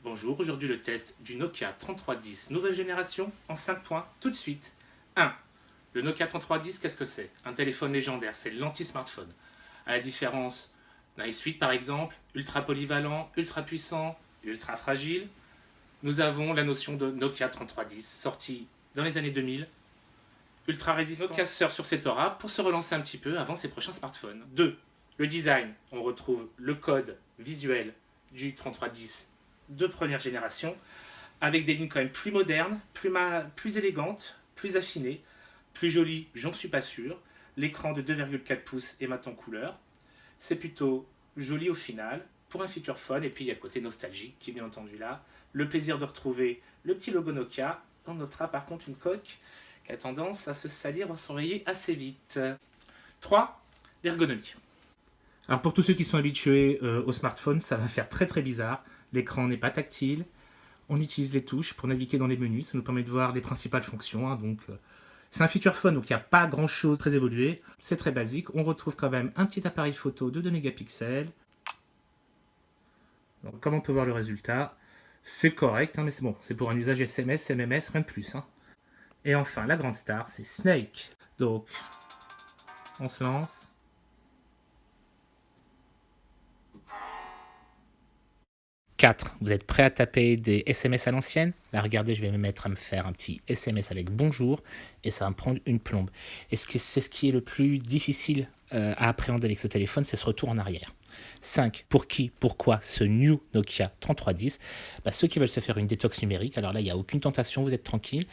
Bonjour, aujourd'hui le test du Nokia 3310 nouvelle génération en 5 points tout de suite. 1. Le Nokia 3310, qu'est-ce que c'est? Un téléphone légendaire, c'est l'anti-smartphone. À la différence d'un S8 par exemple, ultra polyvalent, ultra puissant, ultra fragile, nous avons la notion de Nokia 3310 sorti dans les années 2000, ultra résistant. Nokia surfe sur cette aura pour se relancer un petit peu avant ses prochains smartphones. 2. Le design, on retrouve le code visuel du 3310 de première génération, avec des lignes quand même plus modernes, plus élégantes, plus affinées, plus jolies, j'en suis pas sûr. L'écran de 2,4 pouces est mat en couleur. C'est plutôt joli au final, pour un feature phone, et puis il y a le côté nostalgique qui est bien entendu là. Le plaisir de retrouver le petit logo Nokia. On notera par contre une coque qui a tendance à se salir, à s'enrayer assez vite. 3. L'ergonomie. Alors pour tous ceux qui sont habitués au smartphone, ça va faire très bizarre. L'écran n'est pas tactile. On utilise les touches pour naviguer dans les menus. Ça nous permet de voir les principales fonctions. C'est un feature phone, donc il n'y a pas grand chose de très évolué. C'est très basique. On retrouve quand même un petit appareil photo de 2 mégapixels. Donc, comme on peut voir le résultat, c'est correct, mais c'est bon. C'est pour un usage SMS, MMS, rien de plus. Et enfin, la grande star, c'est Snake. Donc, on se lance. 4. Vous êtes prêt à taper des SMS à l'ancienne? Là, regardez, je vais me mettre à me faire un petit SMS avec bonjour et ça va me prendre une plombe. Et c'est ce qui est le plus difficile à appréhender avec ce téléphone, c'est ce retour en arrière. 5. Pour qui, pourquoi ce New Nokia 3310? Ceux qui veulent se faire une détox numérique, alors là, il n'y a aucune tentation, vous êtes tranquille.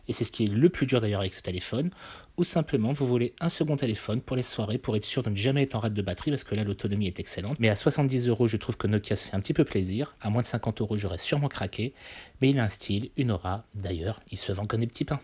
Et c'est ce qui est le plus dur d'ailleurs avec ce téléphone. Ou simplement, vous voulez un second téléphone pour les soirées, pour être sûr de ne jamais être en rate de batterie, parce que là, l'autonomie est excellente. Mais à 70 €, je trouve que Nokia se fait un petit peu plaisir. À moins de 50 €, j'aurais sûrement craqué. Mais il a un style, une aura. D'ailleurs, il se vend comme des petits pains.